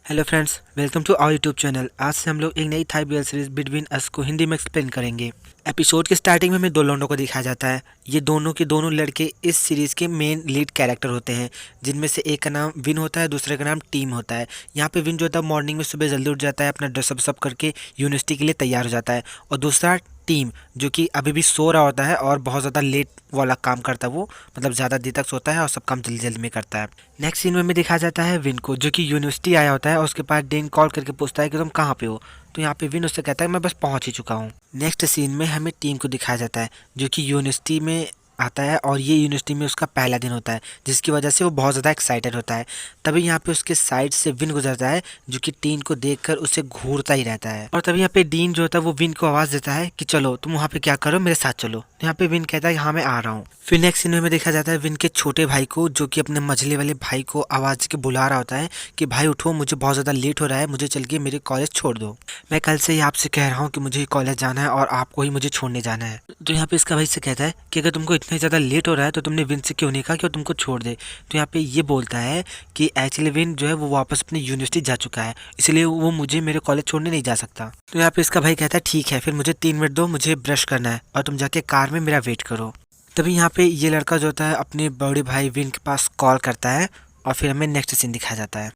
Hello friends, welcome to our YouTube channel. आज से हम लोग एक नई Thai BL series between us को हिंदी में एक्सप्लेन करेंगे। एपिसोड के स्टार्टिंग में हमें दो लौंडों को दिखाया जाता है। ये दोनों के दोनों लड़के इस सीरीज के मेन लीड कैरेक्टर होते हैं, जिनमें से एक का नाम विन होता है, दूसरे का नाम टीम होता है। यहाँ पे विन जो होता है मॉर्निंग में सुबह जल्दी उठ जाता है, अपना ड्रेसअप सब करके यूनिवर्सिटी के लिए तैयार हो जाता है। और दूसरा टीम जो कि अभी भी सो रहा होता है और बहुत ज़्यादा लेट वाला काम करता है। वो मतलब ज़्यादा देर तक सोता है और सब काम जल्दी जल्दी में करता है। नेक्स्ट सीन में हमें दिखाया जाता है विन को, जो कि यूनिवर्सिटी आया होता है और उसके पास डेन कॉल करके पूछता है कि तुम कहाँ पे हो। तो यहाँ पे विन उससे कहता है मैं बस पहुँच ही चुका हूँ। नेक्स्ट सीन में हमें टीम को दिखाया जाता है, जो कि यूनिवर्सिटी में आता है और ये यूनिवर्सिटी में उसका पहला दिन होता है, जिसकी वजह से वो बहुत ज़्यादा एक्साइटेड होता है। तभी यहाँ पे उसके साइड से विन गुजरता है, जो कि टीन को देखकर उसे घूरता ही रहता है। और तभी यहाँ पे डीन जो होता है वो विन को आवाज़ देता है कि चलो तुम वहाँ पे क्या करो, मेरे साथ चलो। तो यहाँ पे विन कहता है कि हाँ मैं आ रहा हूँ। फिर नेक्स्ट सीन में देखा जाता है विन के छोटे भाई को, जो कि अपने मझले वाले भाई को आवाज़ के बुला रहा होता है कि भाई उठो, मुझे बहुत ज़्यादा लेट हो रहा है, मुझे चल के मेरे कॉलेज छोड़ दो। मैं कल से ही आपसे कह रहा हूँ कि मुझे कॉलेज जाना है और आपको ही मुझे छोड़ने जाना है। तो यहाँ पे इसका भाई से कहता है कि अगर तुमको इतना ज़्यादा लेट हो रहा है तो तुमने विन से क्यों नहीं कहा कि वो तुमको छोड़ दे। तो यहाँ पे ये बोलता है कि एक्चुअली विन जो है वो वापस अपनी यूनिवर्सिटी जा चुका है, इसलिए वो मुझे मेरे कॉलेज छोड़ने नहीं जा सकता। तो यहाँ पे इसका भाई कहता है ठीक है, फिर मुझे 3 मिनट दो, मुझे ब्रश करना है और तुम जाके कार में मेरा वेट करो। तभी यहाँ पे ये लड़का जो होता है अपने बड़े भाई विन के पास कॉल करता है और फिर हमें नेक्स्ट सीन दिखाया जाता है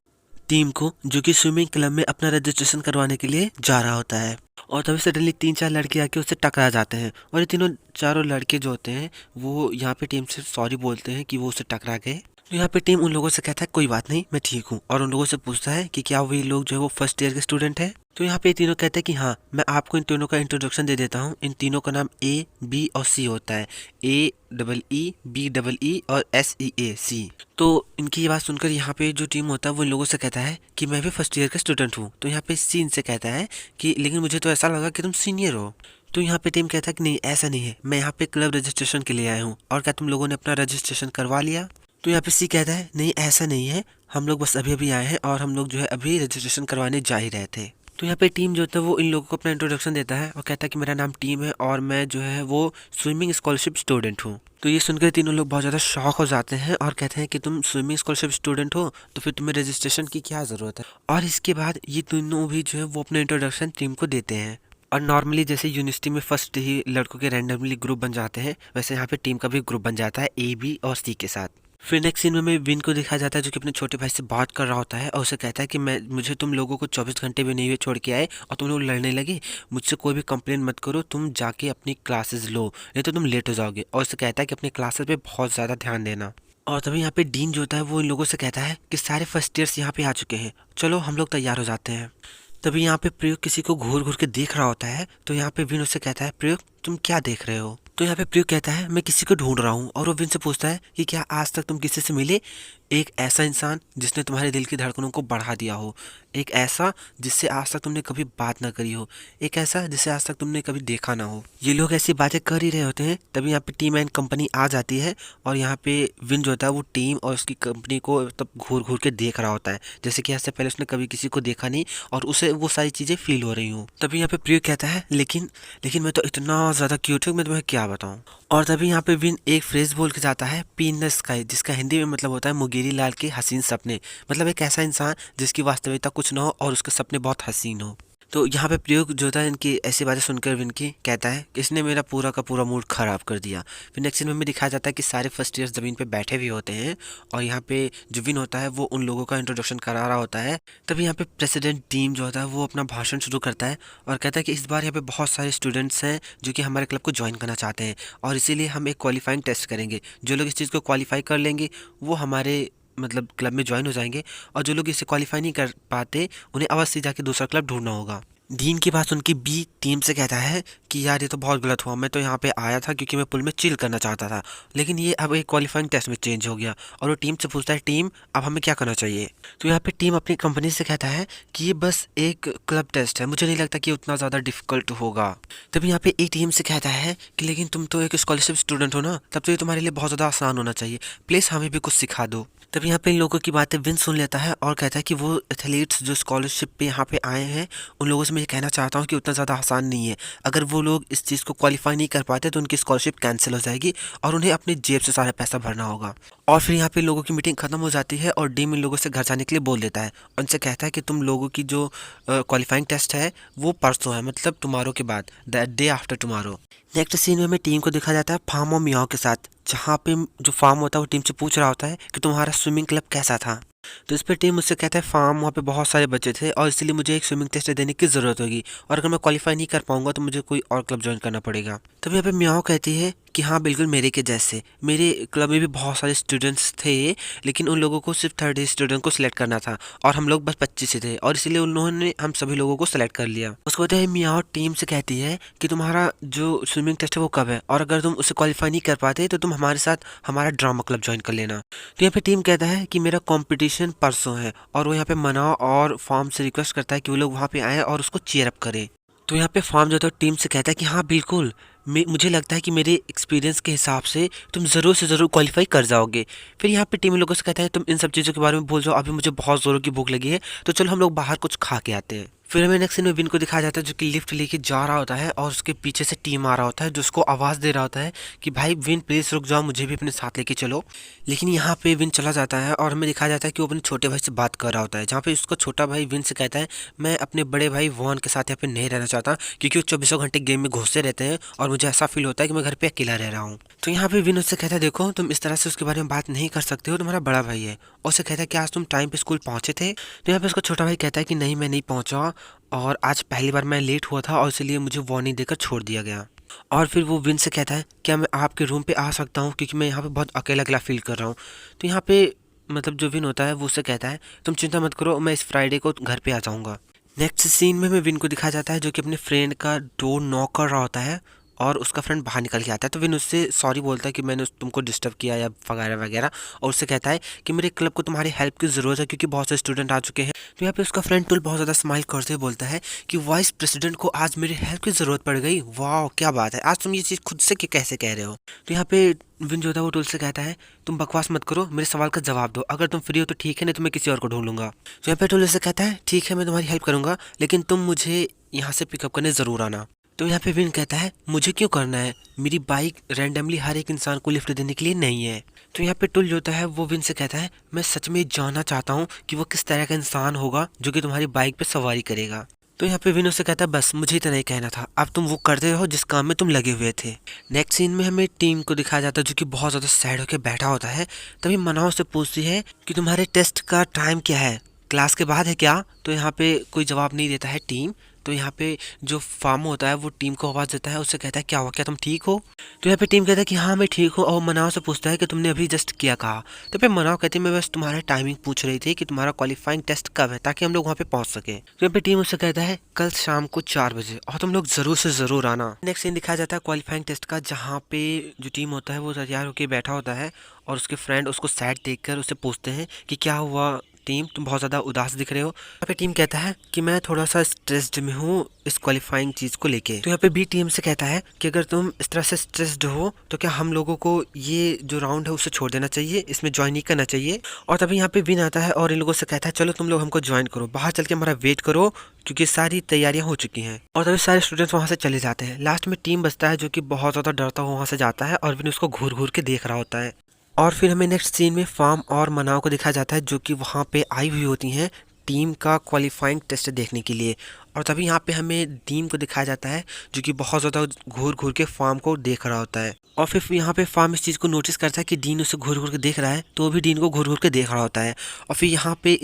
टीम को, जो कि स्विमिंग क्लब में अपना रजिस्ट्रेशन करवाने के लिए जा रहा होता है। और तभी सडनली 3-4 लड़के आके उससे टकरा जाते हैं और ये तीनों चारों लड़के जो होते हैं वो यहाँ पे टीम से सॉरी बोलते हैं कि वो उससे टकरा गए। तो यहाँ पे टीम उन लोगों से कहता है कोई बात नहीं, मैं ठीक हूँ, और उन लोगों से पूछता है कि क्या वही लोग जो है वो फर्स्ट ईयर के स्टूडेंट है। तो यहाँ पे तीनों कहते हैं कि हाँ, मैं आपको इन तीनों का इंट्रोडक्शन दे देता हूँ। इन तीनों का नाम ए, बी और सी होता है। A double E, B double E और एस ई ए सी। तो इनकी ये बात सुनकर यहाँ पे जो टीम होता है वो इन लोगों से कहता है कि मैं भी फर्स्ट ईयर का स्टूडेंट हूँ। तो यहाँ पे सी इनसे कहता है कि लेकिन मुझे तो ऐसा लगा कि तुम सीनियर हो। तो यहाँ पे टीम कहता है कि नहीं, ऐसा नहीं है, मैं यहाँ पे क्लब रजिस्ट्रेशन के लिए आया हूँ, और क्या तुम लोगों ने अपना रजिस्ट्रेशन करवा लिया। तो यहाँ पे सी कहता है नहीं ऐसा नहीं है, हम लोग बस अभी अभी आए हैं और हम लोग जो है अभी रजिस्ट्रेशन करवाने जा ही रहे थे। तो यहाँ पे टीम जो होता है वो इन लोगों को अपना इंट्रोडक्शन देता है और कहता है कि मेरा नाम टीम है और मैं जो है वो स्विमिंग स्कॉलरशिप स्टूडेंट हूँ। तो ये सुनकर तीनों लोग बहुत ज़्यादा शॉक हो जाते हैं और कहते हैं कि तुम स्विमिंग स्कॉलरशिप स्टूडेंट हो तो फिर तुम्हें रजिस्ट्रेशन की क्या ज़रूरत है। और इसके बाद ये तीनों भी जो है वो अपना इंट्रोडक्शन टीम को देते हैं। और नॉर्मली जैसे यूनिवर्सिटी में फर्स्ट ही लड़कों के रैंडमली ग्रुप बन जाते हैं, वैसे यहाँ पे टीम का भी ग्रुप बन जाता है ए, बी और सी के साथ। फिर नेक्स्ट सीन में हमें विन को दिखाया जाता है, जो कि अपने छोटे भाई से बात कर रहा होता है और उसे कहता है कि मुझे तुम लोगों को 24 घंटे भी नहीं हुए छोड़ के आए और तुम लोग लड़ने लगे। मुझसे कोई भी कंप्लेन मत करो, तुम जाके अपनी क्लासेस लो, नहीं तो तुम लेट हो जाओगे। और उसे कहता है कि अपनी क्लासेस पे बहुत ज़्यादा ध्यान देना। और तभी यहाँ पे डीन जो होता है वो इन लोगों से कहता है कि सारे फर्स्ट ईयर्स यहाँ पे आ चुके हैं, चलो हम लोग तैयार हो जाते हैं। तभी यहाँ पे प्रयोग किसी को घूर घूर के देख रहा होता है। तो यहाँ पे विन उससे कहता है प्रयोग तुम क्या देख रहे हो। तो यहाँ पे प्रयोग कहता है मैं किसी को ढूंढ रहा हूँ। और वो विन से पूछता है कि क्या आज तक तुम किसी से मिले, एक ऐसा इंसान जिसने तुम्हारे दिल की धड़कनों को बढ़ा दिया हो, एक ऐसा जिससे आज तक तुमने कभी बात ना करी हो, एक ऐसा जिसे आज तक तुमने कभी देखा ना हो। ये लोग ऐसी बातें कर ही रहे होते हैं, तभी यहाँ पे टीम एंड कंपनी आ जाती है और यहाँ पे विन जो होता है वो टीम और उसकी कंपनी को तब घूर घूर के देख रहा होता है, जैसे कि इससे पहले उसने कभी किसी को देखा नहीं और उसे वो सारी चीज़ें फील हो रही हूँ। तभी यहाँ पे प्रिय कहता है लेकिन मैं तो इतना ज़्यादा क्यूट हूँ, मैं तुम्हें क्या बताऊँ। और तभी यहाँ पे विन एक फ्रेज बोल के जाता है पीन द स्काई, जिसका हिंदी में मतलब होता है मुंगेरी लाल के हसीन सपने। मतलब एक ऐसा इंसान जिसकी वास्तविकता कुछ ना हो और उसके सपने बहुत हसीन हो। तो यहाँ पे प्रयोग जो था इनकी ऐसी बातें सुनकर विन की कहता है कि इसने मेरा पूरा का पूरा मूड खराब कर दिया। फिर नेक्स्ट सीन में दिखाया जाता है कि सारे फर्स्ट ईयर्स ज़मीन पे बैठे हुए होते हैं और यहाँ पे जो विन होता है वो उन लोगों का इंट्रोडक्शन करा रहा होता है। तभी यहाँ पे प्रेसिडेंट टीम जो होता है वो अपना भाषण शुरू करता है और कहता है कि इस बार यहाँ पे बहुत सारे स्टूडेंट्स हैं जो कि हमारे क्लब को ज्वाइन करना चाहते हैं और इसीलिए हम एक क्वालिफाइंग टेस्ट करेंगे। जो लोग इस चीज़ को क्वालिफाई कर लेंगे वो हमारे मतलब क्लब में ज्वाइन हो जाएंगे, और जो लोग इसे क्वालिफाई नहीं कर पाते उन्हें अवश्य जाके दूसरा क्लब ढूंढना होगा। डीन की बात सुन के बी टीम से कहता है कि यार ये तो बहुत गलत हुआ, मैं तो यहाँ पे आया था क्योंकि मैं पुल में चिल करना चाहता था, लेकिन ये अब एक क्वालिफाइंग टेस्ट में चेंज हो गया। और वो टीम से पूछता है टीम अब हमें क्या करना चाहिए। तो यहाँ पे टीम अपनी कंपनी से कहता है कि ये बस एक क्लब टेस्ट है, मुझे नहीं लगता कि उतना ज़्यादा डिफिकल्ट होगा। तभी यहाँ पे ए टीम से कहता है कि लेकिन तुम तो एक स्कॉलरशिप स्टूडेंट हो ना, तब तो ये तुम्हारे लिए बहुत ज़्यादा आसान होना चाहिए, प्लीज़ हमें भी कुछ सिखा दो। तभी यहाँ पे इन लोगों की बातें विन सुन लेता है और कहता है कि वो एथलीट्स जो स्कॉलरशिप पे यहाँ पे आए हैं उन लोगों से मैं ये कहना चाहता हूँ कि उतना ज़्यादा आसान नहीं है। अगर वो लोग इस चीज़ को क्वालिफाई नहीं कर पाते तो उनकी स्कॉलरशिप कैंसिल हो जाएगी और उन्हें अपनी जेब से सारा पैसा भरना होगा। और फिर यहाँ पे लोगों की मीटिंग खत्म हो जाती है और डीम इन लोगों से घर जाने के लिए बोल देता है। उनसे कहता है कि तुम लोगों की जो क्वालिफाइंग टेस्ट है वो परसों है, मतलब टुमारो के बाद, the day after tomorrow. Next scene में हमें टीम को दिखा जाता है फार्म और मियाओ के साथ, जहाँ पे जो फार्म होता है वो टीम से पूछ रहा होता है कि तुम्हारा स्विमिंग क्लब कैसा था। तो इस पर टीम मुझसे कहता है फार्म वहाँ पे बहुत सारे बच्चे थे और इसलिए मुझे एक स्विमिंग टेस्ट देने की ज़रूरत होगी और अगर मैं क्वालिफाई नहीं कर पाऊंगा तो मुझे कोई और क्लब ज्वाइन करना पड़ेगा। तब यहाँ पे मियाओ कहती है कि हाँ बिल्कुल मेरे के जैसे, मेरे क्लब में भी बहुत सारे स्टूडेंट्स थे लेकिन उन लोगों को सिर्फ 30 स्टूडेंट को सिलेक्ट करना था और हम लोग बस 25 ही थे और इसीलिए उन्होंने हम सभी लोगों को सिलेक्ट कर लिया। उसके बाद मियाओ टीम से कहती है कि तुम्हारा जो स्विमिंग टेस्ट है वो कब है और अगर तुम उसे क्वालिफाई नहीं कर पाते तो तुम हमारे साथ हमारा ड्रामा क्लब ज्वाइन कर लेना। तो यहाँ पे टीम कहता है कि मेरा कंपटीशन परसों है और वो यहाँ पे मना और फॉर्म से रिक्वेस्ट करता है कि वो लोग वहाँ पे आए और उसको चीयर अप करें। तो यहाँ पे फॉर्म जो था टीम से कहता है कि हाँ बिल्कुल, मुझे लगता है कि मेरे एक्सपीरियंस के हिसाब से तुम ज़रूर से ज़रूर क्वालिफाई कर जाओगे। फिर यहाँ पे टीम लोगों से कहता है तुम इन सब चीज़ों के बारे में भूल जाओ, अभी मुझे बहुत ज़ोरों की भूख लगी है तो चलो हम लोग बाहर कुछ खा के आते हैं। फिर हमें नेक्स्ट सीन में विन को दिखाया जाता है जो कि लिफ्ट लेके जा रहा होता है और उसके पीछे से टीम आ रहा होता है जो उसको आवाज़ दे रहा होता है कि भाई विन प्लीज़ रुक जाओ, मुझे भी अपने साथ लेके चलो। लेकिन यहाँ पे विन चला जाता है और हमें दिखाया जाता है कि वो अपने छोटे भाई से बात कर रहा होता है, जहाँ पे उसका छोटा भाई विन से कहता है मैं अपने बड़े भाई वॉन के साथ यहाँ पे नहीं रहना चाहता क्योंकि वो 24 घंटे गेम में घुसे रहते हैं और मुझे ऐसा फील होता है कि मैं घर पे अकेला रह रहा हूँ। तो यहाँ पे विन उससे कहता है देखो तुम इस तरह से उसके बारे में बात नहीं कर सकते हो, तुम्हारा बड़ा भाई है। और उससे कहता है कि आज तुम टाइम पे स्कूल पहुंचे थे। तो यहाँ पे उसका छोटा भाई कहता है कि नहीं मैं नहीं पहुंचा और आज पहली बार मैं लेट हुआ था और इसलिए मुझे वार्निंग देकर छोड़ दिया गया। और फिर वो विन से कहता है क्या मैं आपके रूम पे आ सकता हूँ क्योंकि मैं यहाँ पे बहुत अकेला अकेला फील कर रहा हूँ। तो यहाँ पे मतलब जो विन होता है वो उससे कहता है तुम चिंता मत करो, मैं इस फ्राइडे को घर पे आ जाऊँगा। नेक्स्ट सीन में हमें विन को दिखाया जाता है जो कि अपने फ्रेंड का डोर नॉक कर रहा होता है और उसका फ्रेंड बाहर निकल के आता है। तो विन उससे सॉरी बोलता है कि मैंने तुमको डिस्टर्ब किया या वगैरह वगैरह, और उससे कहता है कि मेरे क्लब को तुम्हारी हेल्प की ज़रूरत है क्योंकि बहुत से स्टूडेंट आ चुके हैं। तो यहाँ पे उसका फ्रेंड टुल बहुत ज़्यादा स्माइल करते हुए बोलता है कि वाइस प्रेसिडेंट को आज मेरी हेल्प की ज़रूरत पड़ गई, वाह क्या बात है, आज तुम ये चीज़ खुद से कैसे कह रहे हो। तो यहाँ पे विन जो था वो टुल से कहता है तुम बकवास मत करो, मेरे सवाल का जवाब दो, अगर तुम फ्री हो तो ठीक है, नहीं तो मैं किसी और को ढूंढूंगा। तो यहाँ पे टुल से कहता है ठीक है मैं तुम्हारी हेल्प करूंगा लेकिन तुम मुझे यहाँ से पिकअप करने ज़रूर आना। तो यहाँ पे विन कहता है मुझे क्यों करना है, मेरी बाइक रैंडमली हर एक इंसान को लिफ्ट देने के लिए नहीं है। तो यहाँ पे टुल जो होता है वो विन से कहता है मैं सच में जानना चाहता हूँ कि वो किस तरह का इंसान होगा जो कि तुम्हारी बाइक पे सवारी करेगा। तो यहाँ पे विन उससे कहता है बस मुझे इतना ही कहना था, अब तुम वो करते रहो जिस काम में तुम लगे हुए थे। नेक्स्ट सीन में हमें टीम को दिखाया जाता है जो कि बहुत ज़्यादा सैड होकर बैठा होता है। तभी मनाओ से पूछती है कि तुम्हारे टेस्ट का टाइम क्या है, क्लास के बाद है क्या। तो यहाँ पे कोई जवाब नहीं देता है टीम। तो यहाँ पे जो फार्म होता है वो टीम को आवाज़ देता है, उससे कहता है क्या हुआ, क्या तुम ठीक हो। तो यहाँ पे टीम कहता है कि हाँ मैं ठीक हूँ और मनाओ से पूछता है कि तुमने अभी जस्ट क्या कहा। तो फिर मनाओ कहती है मैं बस तुम्हारा टाइमिंग पूछ रही थी कि तुम्हारा क्वालिफाइंग टेस्ट कब है ताकि हम लोग वहाँ पे पहुँच सके। तो यहाँ पे टीम उससे कहता है कल शाम को 4 बजे और तुम लोग ज़रूर से ज़रूर आना। नेक्स्ट सीन दिखाया जाता है क्वालिफाइंग टेस्ट का, जहाँ पे जो टीम होता है वो तैयार होकर बैठा होता है और उसके फ्रेंड उसको सैड देखकर उससे पूछते हैं कि क्या हुआ टीम, तुम बहुत ज़्यादा उदास दिख रहे हो। यहाँ पे टीम कहता है कि मैं थोड़ा सा स्ट्रेस्ड में हूँ इस क्वालिफाइंग चीज़ को लेके। तो यहाँ पे बी टीम से कहता है कि अगर तुम इस तरह से स्ट्रेस्ड हो तो क्या हम लोगों को ये जो राउंड है उसे छोड़ देना चाहिए, इसमें ज्वाइन नहीं करना चाहिए। और तभी यहाँ पे विन आता है और इन लोगों से कहता है चलो तुम लोग हमको ज्वाइन करो, बाहर चल के हमारा वेट करो क्योंकि सारी तैयारियां हो चुकी हैं। और तभी सारे स्टूडेंट्स वहाँ से चले जाते हैं। लास्ट में टीम बचता है जो कि बहुत ज़्यादा डरता हुआ वहाँ से जाता है और विन उसको घूर घूर के देख रहा होता है। और फिर हमें नेक्स्ट सीन में फार्म और मनाओ को दिखाया जाता है जो कि वहाँ पे आई हुई होती हैं टीम का क्वालिफाइंग टेस्ट देखने के लिए। और तभी यहाँ पे हमें टीम को दिखाया जाता है जो कि बहुत ज़्यादा घूर घूर के फार्म को देख रहा होता है। और फिर यहाँ पे फार्म इस चीज़ को नोटिस करता है कि डीन उसे घूर घूर के देख रहा है, तो वो भी डीन को घूर घूर के देख रहा होता है। और फिर यहाँ पे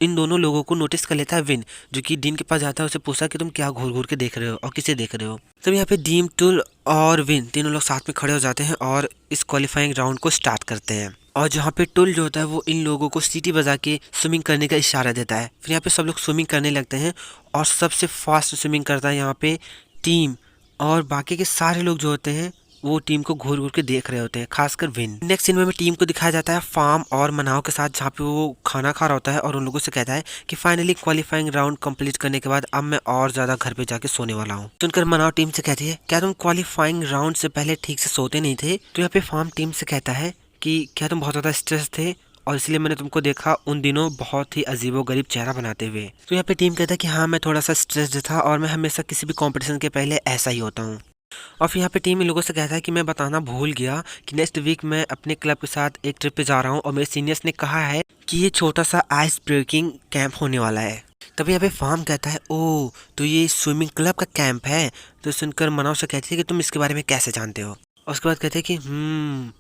इन दोनों लोगों को नोटिस कर लेता है विन, जो कि डीन के पास जाता है, उसे पूछता है कि तुम क्या घूर घूर के देख रहे हो और किसे देख रहे हो। तब यहाँ पे डीम, टुल और विन तीनों लोग साथ में खड़े हो जाते हैं और इस क्वालिफाइंग राउंड को स्टार्ट करते हैं। और जहाँ पे टुल जो होता है वो इन लोगों को सीटी बजा के स्विमिंग करने का इशारा देता है। फिर यहाँ पे सब लोग स्विमिंग करने लगते हैं और सबसे फास्ट स्विमिंग करता है यहाँ पे टीम, और बाकी के सारे लोग जो होते हैं वो टीम को घूर घूर के देख रहे होते हैं, खासकर विन। नेक्स्ट सीन में टीम को दिखाया जाता है फार्म और मनाओ के साथ, जहाँ पे वो खाना खा रहा होता है और उन लोगों से कहता है कि फाइनली क्वालिफाइंग राउंड कंप्लीट करने के बाद अब मैं और ज्यादा घर पे जाके सोने वाला हूँ। सुनकर मनाओ टीम से कहती है क्या तुम क्वालिफाइंग राउंड से पहले ठीक से सोते नहीं थे। तो यहाँ पे फार्म टीम से कहता है कि क्या तुम बहुत ज्यादा स्ट्रेस थे और इसलिए मैंने तुमको देखा उन दिनों बहुत ही अजीबोगरीब चेहरा बनाते हुए। तो यहाँ पे टीम कहता है कि हाँ मैं थोड़ा सा स्ट्रेस्ड था और मैं हमेशा किसी भी कंपटीशन के पहले ऐसा ही होता हूँ। और फिर यहाँ पे टीम इन लोगों से कहता है कि मैं बताना भूल गया कि नेक्स्ट वीक मैं अपने क्लब के साथ एक ट्रिप पे जा रहा हूँ और मेरे सीनियर्स ने कहा है कि ये छोटा सा आइस ब्रेकिंग कैंप होने वाला है। तभी यहाँ पे फार्म कहता है ओ तो ये स्विमिंग क्लब का कैंप है। तो सुनकर मनाव से कहती है कि तुम इसके बारे में कैसे जानते हो। और उसके बाद कहते हैं कि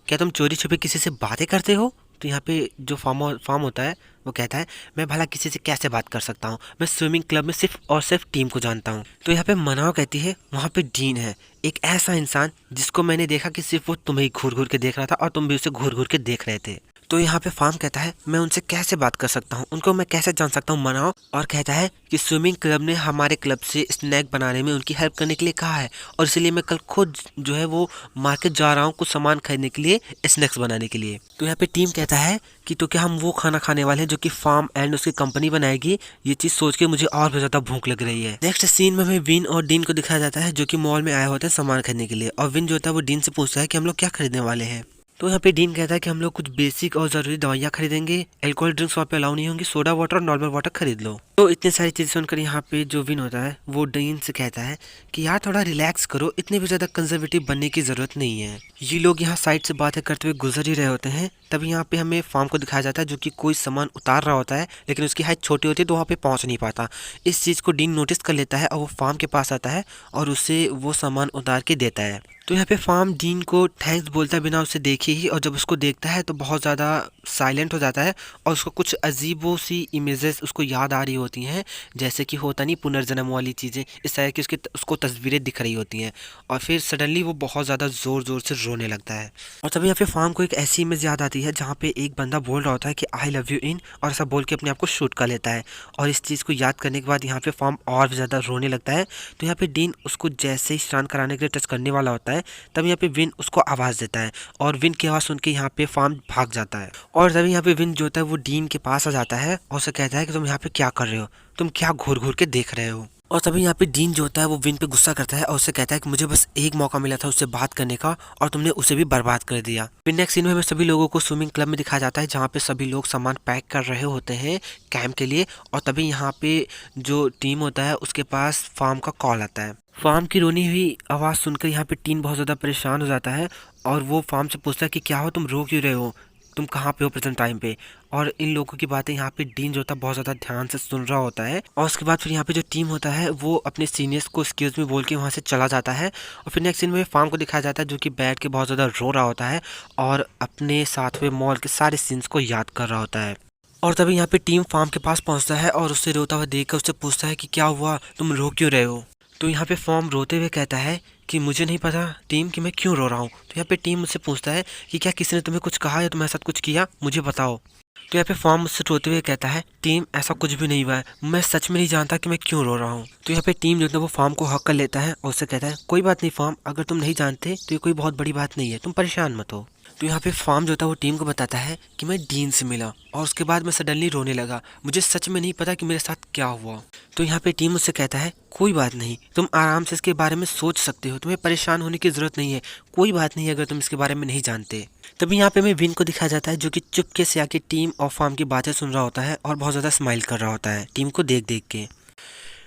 क्या तुम चोरी छुपे किसी से बातें करते हो। तो यहाँ पे जो फार्म होता है वो कहता है मैं भला किसी से कैसे बात कर सकता हूँ, मैं स्विमिंग क्लब में सिर्फ और सिर्फ टीम को जानता हूँ। तो यहाँ पे मनाव कहती है वहाँ पे डीन है, एक ऐसा इंसान जिसको मैंने देखा कि सिर्फ वो तुम्हें ही घूर घूर के देख रहा था और तुम भी उसे घूर घूर के देख रहे थे। तो यहाँ पे फार्म कहता है मैं उनसे कैसे बात कर सकता हूँ, उनको मैं कैसे जान सकता हूँ मनाओ। और कहता है कि स्विमिंग क्लब ने हमारे क्लब से स्नैक बनाने में उनकी हेल्प करने के लिए कहा है और इसलिए मैं कल खुद जो है वो मार्केट जा रहा हूँ कुछ सामान खरीदने के लिए, स्नैक्स बनाने के लिए। तो यहाँ पे टीम कहता है कि तो क्या हम वो खाना खाने वाले हैं जो कि फार्म एंड उसकी कंपनी बनाएगी। ये चीज सोच के मुझे और भी ज्यादा भूख लग रही है। नेक्स्ट सीन में हमें विन और डीन को दिखाया जाता है जो कि मॉल में आए होते हैं सामान खरीदने के लिए। और विन जो होता है वो डीन से पूछता है कि हम लोग क्या खरीदने वाले हैं। तो यहाँ पे डीन कहता है कि हम लोग कुछ बेसिक और ज़रूरी दवाइयाँ खरीदेंगे, अल्कोहल ड्रिंक्स वहाँ पे अलाउ नहीं होंगी, सोडा वाटर और नॉर्मल वाटर खरीद लो। तो इतनी सारी चीज़ें सुनकर यहाँ पे जो विन होता है वो डीन से कहता है कि यार थोड़ा रिलैक्स करो, इतने भी ज़्यादा कंजर्वेटिव बनने की ज़रूरत नहीं है। ये लोग यहाँ साइड से बातें करते हुए गुजर ही रहे होते हैं। तभी यहाँ पे हमें फार्म को दिखाया जाता है जो कि कोई सामान उतार रहा होता है लेकिन उसकी हाइट छोटी होती है तो वहाँ पे पहुँच नहीं पाता। इस चीज़ को डीन नोटिस कर लेता है और वो फार्म के पास आता है और उसे वो सामान उतार के देता है। तो यहाँ पे फार्म डीन को थैंक्स बोलता है बिना उसे देखे ही, और जब उसको देखता है तो बहुत ज़्यादा साइलेंट हो जाता है और उसको कुछ अजीबो सी इमेजेस उसको याद आ रही होती हैं, जैसे कि होता नहीं पुनर्जन्म वाली चीज़ें, इस तरह की उसको तस्वीरें दिख रही होती हैं। और फिर सडनली वो बहुत ज़्यादा ज़ोर ज़ोर से रोने लगता है। और तभी यहाँ पे फार्म को एक ऐसी इमेज याद आती है जहाँ पे एक बंदा बोल रहा होता है कि आई लव यू इन, और ऐसा बोल के अपने आप को शूट कर लेता है। और इस चीज़ को याद करने के बाद यहाँ पे फार्म और भी ज़्यादा रोने लगता है। तो यहाँ पे डीन उसको जैसे ही स्नान कराने के लिए टच करने वाला होता है तब यहाँ पे विन उसको आवाज़ देता है और विन की आवाज़ सुन के यहाँ पे फार्म भाग जाता है। और तभी यहाँ पे विन जो होता है वो डीन के पास आ जाता है और उसे कहता है कि तुम यहाँ पे क्या कर रहे हो, तुम क्या घूर घूर के देख रहे हो। और तभी यहाँ पे डीन जो होता है वो विन पे गुस्सा करता है और उसे कहता है कि मुझे बस एक मौका मिला था उससे बात करने का और तुमने उसे भी बर्बाद कर दिया। फिर नेक्स्ट सीन में हमें सभी लोगों को स्विमिंग क्लब में दिखाया जाता है जहाँ पे सभी लोग सामान पैक कर रहे होते हैं कैंप के लिए। और तभी यहाँ पे जो टीम होता है उसके पास फार्म का कॉल आता है। फार्म की रोनी हुई आवाज़ सुनकर यहाँ पे टीन बहुत ज़्यादा परेशान हो जाता है और वो फार्म से पूछता है कि क्या हो, तुम रो क्यों रहे हो, तुम कहाँ पे हो प्रेजेंट टाइम पे। और इन लोगों की बातें यहाँ पे डीन जो होता है बहुत ज़्यादा ध्यान से सुन रहा होता है। और उसके बाद फिर यहाँ पे जो टीम होता है वो अपने सीनियर्स को एक्सक्यूज में बोल के वहाँ से चला जाता है। और फिर नेक्स्ट सीन में फार्म को दिखाया जाता है जो कि बैठ के बहुत ज़्यादा रो रहा होता है और अपने साथ में मॉल के सारे सीन्स को याद कर रहा होता है। और तभी यहाँ पे टीम फार्म के पास पहुँचता है और उससे रोता हुआ देख कर उससे पूछता है कि क्या हुआ, तुम रो क्यों रहे हो। तो यहाँ पे फॉर्म रोते हुए कहता है कि मुझे नहीं पता टीम कि मैं क्यों रो रहा हूँ। तो यहाँ पे टीम मुझसे पूछता है कि क्या किसी ने तुम्हें कुछ कहा या तुम्हारे साथ कुछ किया, मुझे बताओ। तो यहाँ पे फॉर्म मुझसे रोते हुए कहता है टीम ऐसा कुछ भी नहीं हुआ है, मैं सच में नहीं जानता कि मैं क्यों रो रहा हूँ। तो यहाँ पे टीम जो है वो फॉर्म को हक कर लेता है और उससे कहता है कोई बात नहीं फॉर्म, अगर तुम नहीं जानते तो ये कोई बहुत बड़ी बात नहीं है, तुम परेशान मत हो। तो यहाँ पे फार्म जो था वो टीम को बताता है कि मैं डीन से मिला और उसके बाद मैं सडनली रोने लगा, मुझे सच में नहीं पता कि मेरे साथ क्या हुआ। तो यहाँ पे टीम उससे कहता है कोई बात नहीं, तुम आराम से इसके बारे में सोच सकते हो, तुम्हें परेशान होने की ज़रूरत नहीं है, कोई बात नहीं अगर तुम इसके बारे में नहीं जानते। तभी यहाँ पे हमें विन को दिखाया जाता है जो कि चुपके से आके टीम और फार्म की बातें सुन रहा होता है और बहुत ज़्यादा स्माइल कर रहा होता है टीम को देख देख के।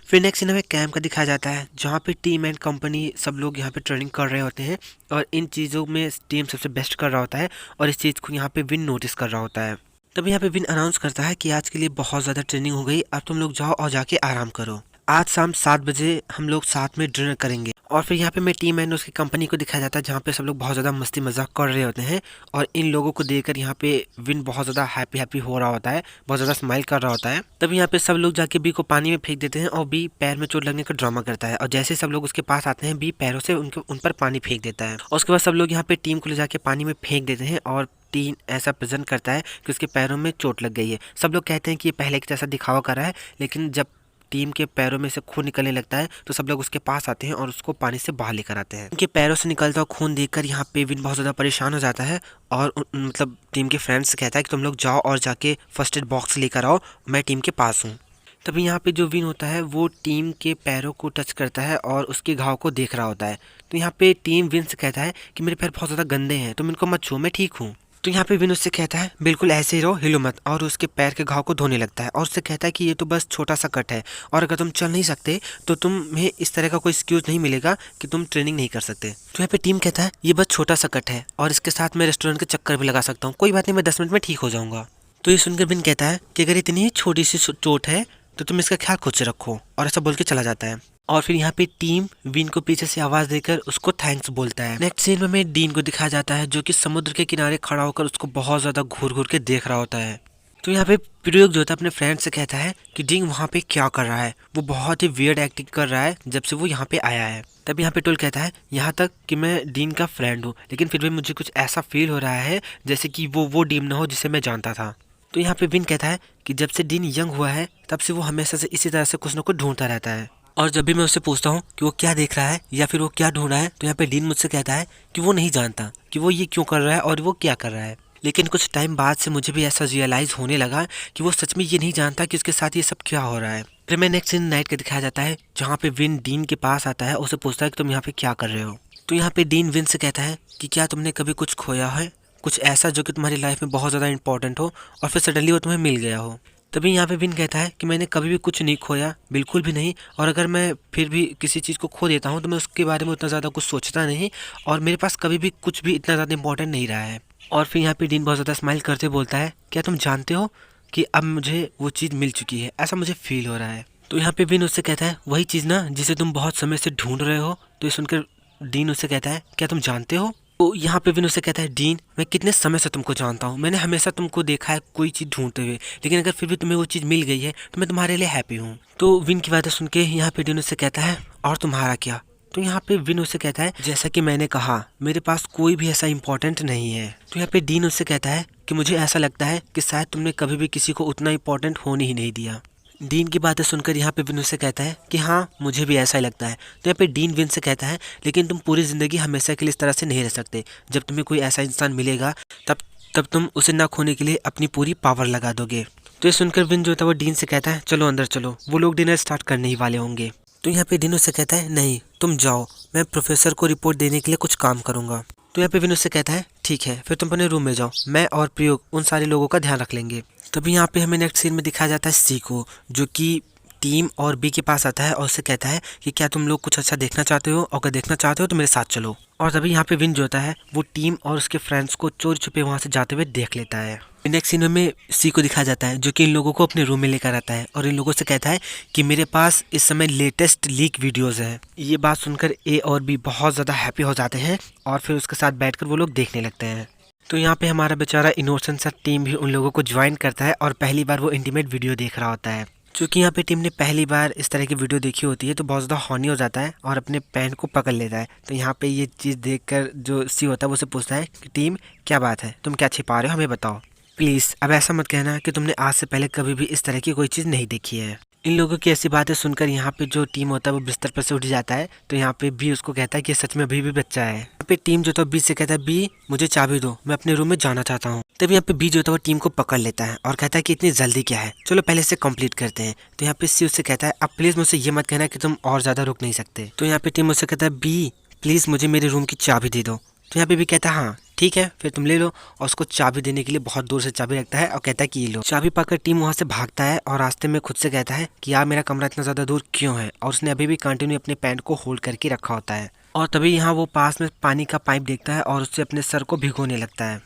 फिर नेक्स्ट सीन हमें कैंप का दिखाया जाता है जहाँ पे टीम एंड कंपनी सब लोग यहाँ पे ट्रेनिंग कर रहे होते हैं और इन चीज़ों में टीम सबसे बेस्ट कर रहा होता है और इस चीज़ को यहाँ पे विन नोटिस कर रहा होता है। तभी यहाँ पे विन अनाउंस करता है कि आज के लिए बहुत ज़्यादा ट्रेनिंग हो गई, अब तुम लोग जाओ और जाके आराम करो, आज शाम 7 बजे हम लोग साथ में डिनर करेंगे। और फिर यहाँ पे मैं टीम एंड उसकी कंपनी को दिखाया जाता है जहाँ पे सब लोग बहुत ज़्यादा मस्ती मजाक कर रहे होते हैं और इन लोगों को देखकर यहाँ पे विन बहुत ज़्यादा हैप्पी हो रहा होता है, बहुत ज़्यादा स्माइल कर रहा होता है। तभी यहाँ पे सब लोग जाके बी को पानी में फेंक देते हैं और बी पैर में चोट लगने का ड्रामा करता है और जैसे सब लोग उसके पास आते हैं बी पैरों से उन पर पानी फेंक देता है और उसके बाद सब लोग यहाँ पे टीम को ले जाके पानी में फेंक देते हैं और टीम ऐसा प्रेजेंट करता है कि उसके पैरों में चोट लग गई है। सब लोग कहते हैं कि ये पहले की जैसा दिखावा कर रहा है, लेकिन जब टीम के पैरों में से खून निकलने लगता है तो सब लोग उसके पास आते हैं और उसको पानी से बाहर लेकर आते हैं। उनके पैरों से निकलता हुआ खून देखकर यहाँ पे विन बहुत ज़्यादा परेशान हो जाता है और मतलब टीम के फ्रेंड्स से कहता है कि तुम लोग जाओ और जाके फर्स्ट एड बॉक्स लेकर आओ, मैं टीम के पास हूँ। तभी यहाँ पे जो विन होता है वो टीम के पैरों को टच करता है और उसके घाव को देख रहा होता है। तो यहाँ पे टीम विन से कहता है कि मेरे पैर बहुत ज़्यादा गंदे हैं, तुम इनको मत छूओ, मैं ठीक हूँ। तो यहाँ पे विन उससे कहता है बिल्कुल ऐसे ही रहो, हिलो मत, और उसके पैर के घाव को धोने लगता है और उससे कहता है कि ये तो बस छोटा सा कट है और अगर तुम चल नहीं सकते तो तुम्हें इस तरह का कोई एक्सक्यूज नहीं मिलेगा कि तुम ट्रेनिंग नहीं कर सकते। तो यहाँ पे टीम कहता है ये बस छोटा सा कट है और इसके साथ मैं रेस्टोरेंट के चक्कर भी लगा सकता हूँ, कोई बात नहीं, मैं 10 मिनट में ठीक हो जाऊंगा। तो ये सुनकर विन कहता है कि अगर इतनी छोटी सी चोट है तो तुम इसका ख्याल खुद से रखो, और ऐसा बोल के चला जाता है। और फिर यहाँ पे टीम विन को पीछे से आवाज देकर उसको थैंक्स बोलता है। नेक्स्ट सीन में हमें डीन को दिखाया जाता है जो कि समुद्र के किनारे खड़ा होकर उसको बहुत ज्यादा घूर घूर के देख रहा होता है। तो यहाँ पे प्रयोग जो होता है अपने फ्रेंड से कहता है कि डीन वहाँ पे क्या कर रहा है, वो बहुत ही वियर्ड एक्टिंग कर रहा है जब से वो यहाँ पे आया है। तब यहाँ पे टोल कहता है यहाँ तक कि मैं डीन का फ्रेंड हूँ लेकिन फिर भी मुझे कुछ ऐसा फील हो रहा है जैसे कि वो डीन ना हो जिसे मैं जानता था। तो यहाँ पे विन कहता है कि जब से डीन यंग हुआ है तब से वो हमेशा से इसी तरह से कुछ न कुछ ढूंढता रहता है, और जब भी मैं उससे पूछता हूँ कि वो क्या देख रहा है या फिर वो क्या ढूंढ रहा है तो यहाँ पे डीन मुझसे कहता है कि वो नहीं जानता कि वो ये क्यों कर रहा है और वो क्या कर रहा है। लेकिन कुछ टाइम बाद से मुझे भी ऐसा रियलाइज होने लगा कि वो सच में ये नहीं जानता कि उसके साथ ये सब क्या हो रहा है। फिर मैं नेक्स्ट सीन नाइट का दिखाया जाता है जहाँ पे विन डीन के पास आता है, उसे पूछता है कि तुम यहाँ पे क्या कर रहे हो। तो यहाँ पे डीन विन से कहता है कि क्या तुमने कभी कुछ खोया है, कुछ ऐसा जो कि तुम्हारी लाइफ में बहुत ज़्यादा इंपॉर्टेंट हो और फिर सडनली वो तुम्हें मिल गया हो। तभी यहाँ पे विन कहता है कि मैंने कभी भी कुछ नहीं खोया, बिल्कुल भी नहीं, और अगर मैं फिर भी किसी चीज़ को खो देता हूँ तो मैं उसके बारे में उतना ज़्यादा कुछ सोचता नहीं, और मेरे पास कभी भी कुछ भी इतना ज़्यादा इंपॉर्टेंट नहीं रहा है। और फिर यहाँ पे डीन बहुत ज़्यादा स्माइल करते बोलता है क्या तुम जानते हो कि अब मुझे वो चीज़ मिल चुकी है, ऐसा मुझे फील हो रहा है। तो यहाँ पे विन उससे कहता है वही चीज़ ना जिसे तुम बहुत समय से ढूंढ रहे हो। तो ये सुनकर डीन उससे कहता है क्या तुम जानते हो। तो यहाँ पे विन उससे कहता है डीन मैं कितने समय से तुमको जानता हूँ, मैंने हमेशा तुमको देखा है कोई चीज़ ढूंढते हुए, लेकिन अगर फिर भी तुम्हें वो चीज़ मिल गई है तो मैं तुम्हारे लिए हैप्पी हूँ। तो विन की बातें सुन के यहाँ पे डीन उससे कहता है और तुम्हारा क्या। तो यहाँ पे विन उससे कहता है जैसा कि मैंने कहा मेरे पास कोई भी ऐसा इंपॉर्टेंट नहीं है। तो यहाँ पे डीन उससे कहता है कि मुझे ऐसा लगता है कि शायद तुमने कभी भी किसी को उतना इंपॉर्टेंट होने ही नहीं दिया। डीन की बातें सुनकर यहाँ पे विन उससे कहता है कि हाँ मुझे भी ऐसा ही लगता है। तो यहाँ पे डीन विन से कहता है लेकिन तुम पूरी ज़िंदगी हमेशा के लिए इस तरह से नहीं रह सकते, जब तुम्हें कोई ऐसा इंसान मिलेगा तब तुम उसे ना खोने के लिए अपनी पूरी पावर लगा दोगे। तो ये सुनकर विन जो था वो डीन से कहता है चलो अंदर चलो, वो लोग डिनर स्टार्ट करने ही वाले होंगे। तो यहाँ पे डीन उससे कहता है नहीं तुम जाओ, मैं प्रोफेसर को रिपोर्ट देने के लिए कुछ काम करूँगा। तो यहाँ पे विन उससे कहता है ठीक है फिर तुम अपने रूम में जाओ, मैं और प्रयोग उन सारे लोगों का ध्यान रख लेंगे। तभी यहाँ पे हमें नेक्स्ट सीन में दिखाया जाता है सी को, जो कि टीम और बी के पास आता है और उससे कहता है कि क्या तुम लोग कुछ अच्छा देखना चाहते हो, और अगर देखना चाहते हो तो मेरे साथ चलो। और तभी यहाँ पे विन जो होता है वो टीम और उसके फ्रेंड्स को चोरी छुपे वहाँ से जाते हुए देख लेता है। नेक्स्ट सीन में सी को दिखाया जाता है जो कि इन लोगों को अपने रूम में लेकर आता है और इन लोगों से कहता है कि मेरे पास इस समय लेटेस्ट लीक वीडियोस है। ये बात सुनकर ए और बी बहुत ज़्यादा हैप्पी हो जाते हैं और फिर उसके साथ बैठकर वो लोग देखने लगते हैं। तो यहाँ पे हमारा बेचारा इनोसेंट सा टीम भी उन लोगों को ज्वाइन करता है और पहली बार वो इंटीमेट वीडियो देख रहा होता है। क्योंकि यहाँ पे टीम ने पहली बार इस तरह की वीडियो देखी होती है तो बहुत ज़्यादा हॉर्नी हो जाता है और अपने पैंट को पकड़ लेता है। तो यहाँ पे ये चीज़ देखकर जो सी होता है वो उसे पूछता है कि टीम क्या बात है, तुम क्या छिपा रहे हो, हमें बताओ प्लीज़। अब ऐसा मत कहना कि तुमने आज से पहले कभी भी इस तरह की कोई चीज़ नहीं देखी है। इन लोगों की ऐसी बातें सुनकर यहाँ पे जो टीम होता है वो बिस्तर पर से उठ जाता है। तो यहाँ पे बी उसको कहता है कि सच में अभी भी बच्चा है। यहाँ पे टीम जो था बी से कहता है बी मुझे चाबी दो, मैं अपने रूम में जाना चाहता हूँ। तभी यहाँ पे बी जो था वो टीम को पकड़ लेता है और कहता है कि इतनी जल्दी क्या है, चलो पहले से कंप्लीट करते हैं। तो यहाँ पे सी उससे कहता है अब प्लीज मुझसे ये मत कहना कि तुम और ज्यादा रुक नहीं सकते। तो यहाँ पे टीम उससे कहता है बी प्लीज मुझे मेरे रूम की चाबी दे दो। तो यहाँ पे भी कहता है हाँ ठीक है फिर तुम ले लो, और उसको चाबी देने के लिए बहुत दूर से चाबी रखता है और कहता है कि ये लो। चाबी पाकर टीम वहाँ से भागता है और रास्ते में खुद से कहता है कि यार मेरा कमरा इतना ज़्यादा दूर क्यों है, और उसने अभी भी कंटिन्यू अपने पैंट को होल्ड करके रखा होता है। और तभी यहाँ वो पास में पानी का पाइप देखता है और उससे अपने सर को भिगोने लगता है।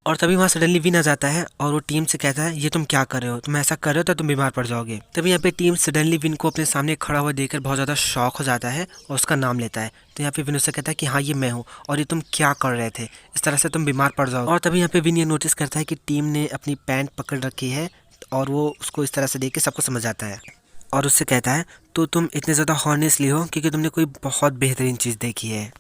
और तभी वहाँ सडनली विन आ जाता है और वो टीम से कहता है ये तुम क्या कर रहे हो, तुम ऐसा कर रहे हो तो तुम बीमार पड़ जाओगे। तभी यहाँ पे टीम सडनली विन को अपने सामने खड़ा हुआ देखकर बहुत ज़्यादा शॉक हो जाता है और उसका नाम लेता है। तो यहाँ पे विन उससे कहता है कि हाँ ये मैं हूँ और ये तुम क्या कर रहे थे, इस तरह से तुम बीमार पड़ जाओगे। और तभी यहाँ पे विन ये नोटिस करता है कि टीम ने अपनी पैंट पकड़ रखी है और वो उसको इस तरह से देख के सबको समझ आता है और उससे कहता है तो तुम इतने ज़्यादा हॉर्नेसली हो क्योंकि तुमने कोई बहुत बेहतरीन चीज़ देखी है।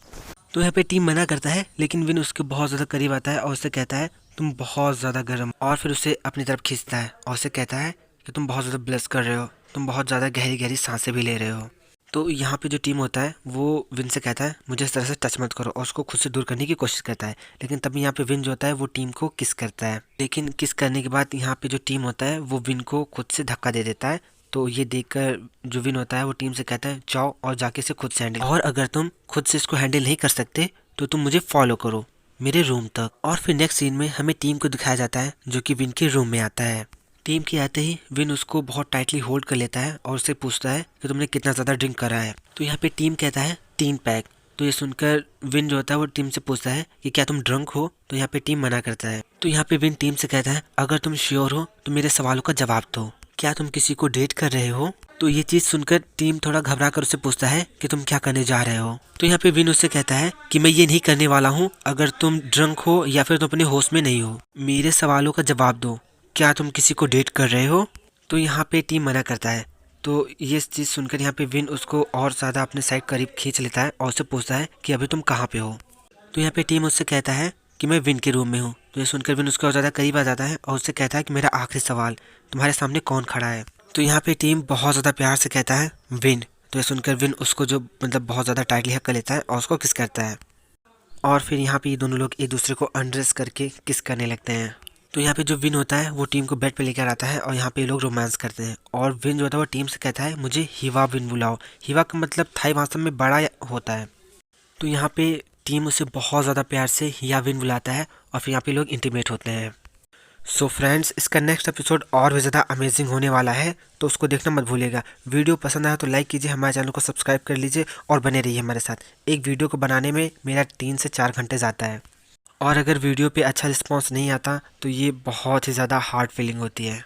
तो यहाँ पे टीम मना करता है लेकिन विन उसके बहुत ज़्यादा करीब आता है और उससे कहता है तुम बहुत ज़्यादा गर्म, और फिर उसे अपनी तरफ खींचता है और उसे कहता है कि तुम बहुत ज़्यादा ब्लश कर रहे हो, तुम बहुत ज़्यादा गहरी गहरी सांसें भी ले रहे हो। तो यहाँ पे जो टीम होता है वो विन से कहता है मुझे इस तरह से टच मत करो और उसको खुद से दूर करने की कोशिश करता है। लेकिन तभी यहाँ पे विन जो होता है वो टीम को किस करता है, लेकिन किस करने के बाद यहाँ पे जो टीम होता है वो विन को खुद से धक्का दे देता है। तो ये देखकर जो विन होता है वो टीम से कहता है जाओ और जाके इसे खुद से हैंडल, और अगर तुम खुद से इसको हैंडल नहीं कर सकते तो तुम मुझे फॉलो करो। मेरे रूम तक। और फिर नेक्स्ट सीन में हमें टीम को दिखाया जाता है जो कि विन के रूम में आता है। टीम के आते ही विन उसको बहुत टाइटली होल्ड कर लेता है और उससे पूछता है कि तुमने कितना ज़्यादा ड्रिंक करा है। तो यहाँ पे टीम कहता है 3 पैक। तो ये सुनकर विन जो होता है वो टीम से पूछता है कि क्या तुम ड्रंक हो। तो यहाँ पे टीम मना करता है। तो यहाँ पे विन टीम से कहता है अगर तुम श्योर हो तो मेरे सवालों का जवाब दो, क्या तुम किसी को डेट कर रहे हो। तो ये चीज़ सुनकर टीम थोड़ा घबरा कर उससे पूछता है कि तुम क्या करने जा रहे हो। तो यहाँ पे विन उससे कहता है कि मैं ये नहीं करने वाला हूँ अगर तुम ड्रंक हो या फिर तुम अपने होश में नहीं हो। मेरे सवालों का जवाब दो, क्या तुम किसी को डेट कर रहे हो। तो यहाँ पे टीम मना करता है। तो ये चीज़ सुनकर यहाँ पे विन उसको और ज़्यादा अपने साइड करीब खींच लेता है और उससे पूछता है कि अभी तुम कहाँ पे हो। तो यहाँ पे टीम उससे कहता है कि मैं विन के रूम में हूँ। तो ये सुनकर विन उसके और ज़्यादा करीब आ जाता है और उससे कहता है कि मेरा आखिरी सवाल, तुम्हारे सामने कौन खड़ा है। तो यहाँ पे टीम बहुत ज़्यादा प्यार से कहता है विन। तो ये सुनकर विन उसको जो मतलब बहुत ज़्यादा टाइटली हक कर लेता है और उसको किस करता है। और फिर यहाँ पे ये दोनों लोग एक दूसरे को अनड्रेस करके किस करने लगते हैं। तो यहाँ पे जो विन होता है वो टीम को बेड पे लेकर आता है और यहाँ पे लोग रोमांस करते हैं। और विन जो होता है वो टीम से कहता है मुझे हिवा विन बुलाओ। हिवा का मतलब थाई भाषा में बड़ा होता है। तो यहाँ पे टीम उसे बहुत ज़्यादा प्यार से हिया विन बुलाता है और फिर यहाँ पे लोग इंटीमेट होते हैं। सो फ्रेंड्स, इसका नेक्स्ट एपिसोड और भी ज़्यादा अमेजिंग होने वाला है, तो उसको देखना मत भूलिएगा। वीडियो पसंद आया तो लाइक कीजिए, हमारे चैनल को सब्सक्राइब कर लीजिए और बने रहिए हमारे साथ। एक वीडियो को बनाने में मेरा 3 से 4 घंटे जाता है और अगर वीडियो पे अच्छा रिस्पॉन्स नहीं आता तो ये बहुत ही ज़्यादा हार्ड फीलिंग होती है।